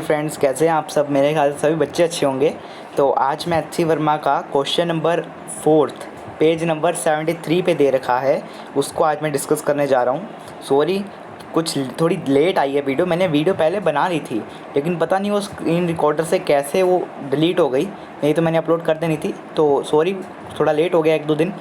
Friends, कैसे हैं आप सब। मेरे ख्याल से सभी बच्चे अच्छे होंगे। तो आज मैं अच्छी वर्मा का क्वेश्चन नंबर 4 पेज नंबर 73 पे दे रखा है, उसको आज मैं डिस्कस करने जा रहा हूँ। सॉरी, कुछ थोड़ी लेट आई है वीडियो। मैंने वीडियो पहले बना ली थी, लेकिन पता नहीं वो स्क्रीन रिकॉर्डर से कैसे वो डिलीट हो गई, नहीं तो मैंने अपलोड कर देनी थी। तो सॉरी, थोड़ा लेट हो गया 1-2 दिन।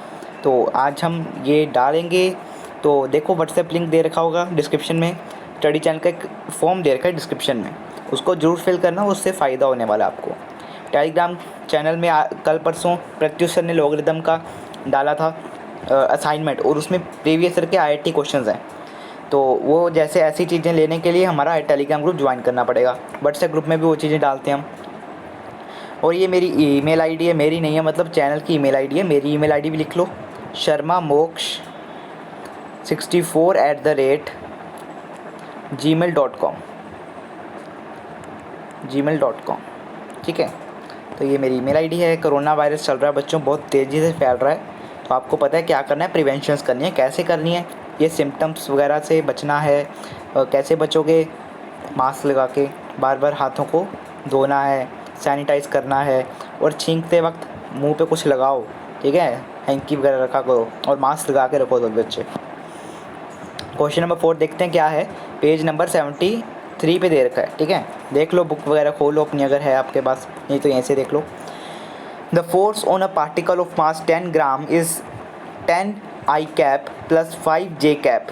तो आज हम ये डालेंगे। तो देखो, व्हाट्सएप लिंक दे रखा होगा डिस्क्रिप्शन में। स्टडी चैनल का एक फॉर्म दे रखा है डिस्क्रिप्शन में, उसको ज़रूर फिल करना, उससे फ़ायदा होने वाला है आपको। टेलीग्राम चैनल में कल परसों प्रत्युष सर ने लॉगरिदम का डाला था असाइनमेंट, और उसमें प्रीवियस ईयर के आईआईटी क्वेश्चंस हैं। तो वो जैसे ऐसी चीज़ें लेने के लिए हमारा टेलीग्राम ग्रुप ज्वाइन करना पड़ेगा। व्हाट्सएप ग्रुप में भी वो चीज़ें डालते हैं हम। और ये मेरी ईमेल आईडी है, मेरी नहीं है, मतलब चैनल की ईमेल आईडी है। मेरी ईमेल आईडी भी लिख लो, sharmamox64@gmail.com। ठीक है। तो ये मेरी ईमेल आईडी है। कोरोना वायरस चल रहा है बच्चों, बहुत तेज़ी से फैल रहा है। तो आपको पता है क्या करना है, प्रिवेंशंस करनी है। कैसे करनी है, ये सिम्टम्स वगैरह से बचना है। कैसे बचोगे, मास्क लगा के बार बार हाथों को धोना है, सैनिटाइज़ करना है, और छींकते वक्त मुंह पे कुछ लगाओ, ठीक है। हैंकी वगैरह रखा करो और मास्क लगा के रखो सब बच्चे। क्वेश्चन नंबर 4 देखते हैं क्या है। पेज नंबर 73 पे दे रखा है, ठीक है। देख लो, बुक वगैरह खोलो अपनी अगर है आपके पास, नहीं तो यहीं से देख लो। The force on a particle of mass 10 gram is 10 I cap plus 5 J cap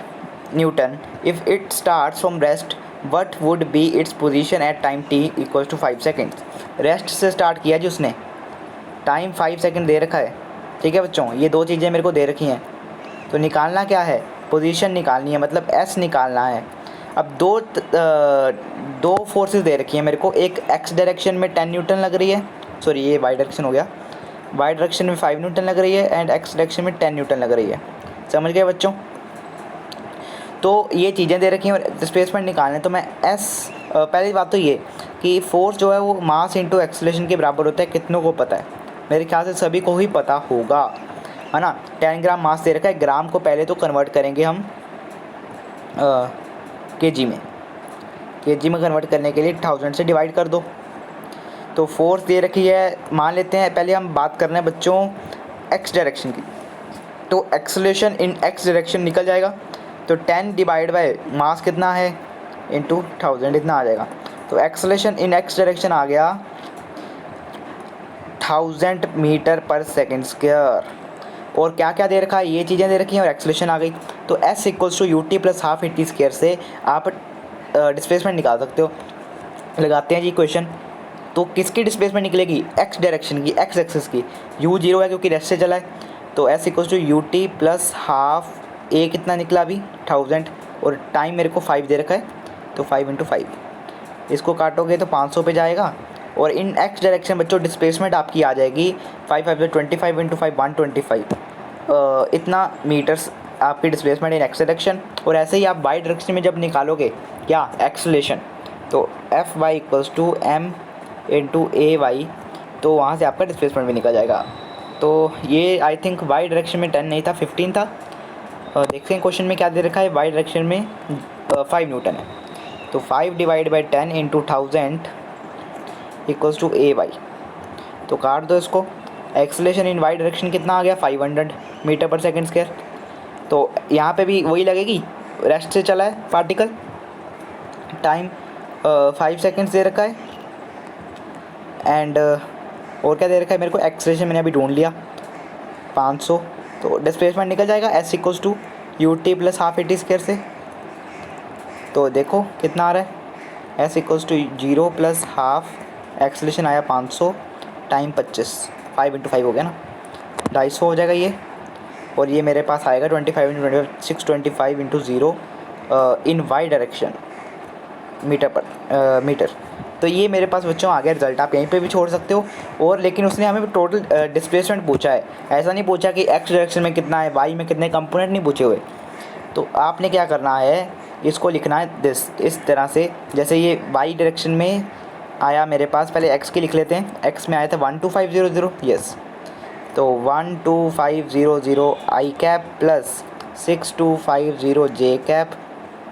Newton. If it starts from rest, what would be its position at time t equals to 5 seconds? Rest से start किया जी उसने, time 5 second दे रखा है, ठीक है बच्चों। ये दो चीज़ें मेरे को दे रखी हैं, तो निकालना क्या है, पोजीशन निकालनी है, मतलब एस निकालना है। अब दो फोर्सेस दे रखी हैं मेरे को। एक एक्स डायरेक्शन में 10 न्यूटन लग रही है, सॉरी ये वाई डायरेक्शन हो गया, वाई डायरेक्शन में 5 न्यूटन लग रही है, एंड एक्स डायरेक्शन में 10 न्यूटन लग रही है। समझ गए बच्चों। तो ये चीज़ें दे रखी हैं और डिस्प्लेसमेंट निकालने। तो मैं पहली बात तो ये कि फोर्स जो है वो मास इंटू एक्सेलरेशन के बराबर होता है। कितनों को पता है, मेरे ख्याल से सभी को ही पता होगा, है ना। 10 ग्राम मास दे रखा है। ग्राम को पहले तो कन्वर्ट करेंगे हम केजी में। केजी में कन्वर्ट करने के लिए 1000 से डिवाइड कर दो। तो फोर्स दे रखी है, मान लेते हैं। पहले हम बात कर रहे हैं बच्चों एक्स डायरेक्शन की, तो एक्सेलरेशन इन एक्स डायरेक्शन निकल जाएगा। तो 10 डिवाइड बाय मास कितना है इंटू 1000, इतना आ जाएगा। तो एक्सेलरेशन इन एक्स डायरेक्शन आ गया 1000 मीटर पर सेकेंड स्क्वायर। और क्या क्या दे रखा है, ये चीज़ें दे रखी हैं और एक्सेलरेशन आ गई। तो S equals to UT plus half AT square से आप डिस्प्लेसमेंट निकाल सकते हो। लगाते हैं जी क्वेश्चन। तो किसकी डिस्प्लेसमेंट निकलेगी, एक्स डायरेक्शन की, एक्स एक्सिस की। U 0 है क्योंकि रेस्ट से चला है। तो S equals to UT plus half A कितना निकला अभी 1000, और टाइम मेरे को 5 दे रखा है, तो 5 × 5 इसको काटोगे तो 500 पे जाएगा। और इन एक्स डायरेक्शन बच्चों डिस्प्लेसमेंट आपकी आ जाएगी 5 5 25 × 5 125, इतना मीटर्स आपकी डिस्प्लेसमेंट इन एक्स डायरेक्शन। और ऐसे ही आप वाई डायरेक्शन में जब निकालोगे क्या एक्सेलरेशन, तो Fy equals to M × AY, तो वहाँ से आपका डिस्प्लेसमेंट भी निकल जाएगा। तो ये आई थिंक वाई डायरेक्शन में 10 नहीं था, 15 था। देखते हैं क्वेश्चन में क्या दे रखा है। वाई डायरेक्शन में 5 न्यूटन है, तो 5 divide by 10 × 1000 equals to AY। तो काट दो इसको। एक्सेलरेशन इन वाई डायरेक्शन कितना आ गया 500 मीटर पर सेकेंड स्क्वायर। तो यहाँ पे भी वही लगेगी, रेस्ट से चला है पार्टिकल। टाइम 5 सेकेंड्स दे रखा है, एंड और क्या दे रखा है मेरे को, एक्सेलरेशन मैंने अभी ढूंढ लिया 500। तो डिस्प्लेसमेंट निकल जाएगा S equals to UT plus half AT square से। तो देखो कितना आ रहा है, S equals to 0 plus half, acceleration आया 500, टाइम 25, 5 × 5 हो गया ना, 250 हो जाएगा ये। और ये मेरे पास आएगा 25 × 25 625 × 0 इन वाई डायरेक्शन मीटर। तो ये मेरे पास बच्चों आ गया रिजल्ट। आप यहीं पे भी छोड़ सकते हो। और लेकिन उसने हमें टोटल डिस्प्लेसमेंट पूछा है, ऐसा नहीं पूछा कि एक्स डायरेक्शन में कितना है, वाई में कितने कंपोनेंट नहीं पूछे हुए। तो आपने क्या करना है, इसको लिखना है इस तरह से। जैसे ये वाई डायरेक्शन में आया मेरे पास, पहले एक्स की लिख लेते हैं। एक्स में आया था 12500, यस। तो 12500 I cap plus 6250 J cap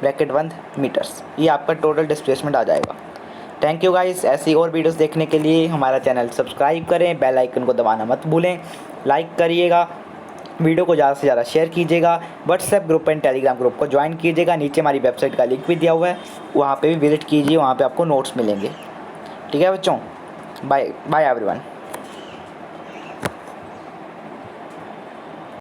bracket 1 meters, ये आपका टोटल डिस्प्लेसमेंट आ जाएगा। Thank you guys. ऐसी और वीडियोस देखने के लिए हमारा चैनल सब्सक्राइब करें, बेल आइकन को दबाना मत भूलें, लाइक करिएगा, वीडियो को ज़्यादा से ज़्यादा शेयर कीजिएगा, WhatsApp group and Telegram group को ज्वाइन कीजिएगा। नीचे हमारी वेबसाइट का लिंक भी दिया हुआ है, वहाँ पे भी विजिट कीजिए, वहाँ पे आपको नोट्स मिलेंगे। ठीक है बच्चों, बाय बाय एवरीवन।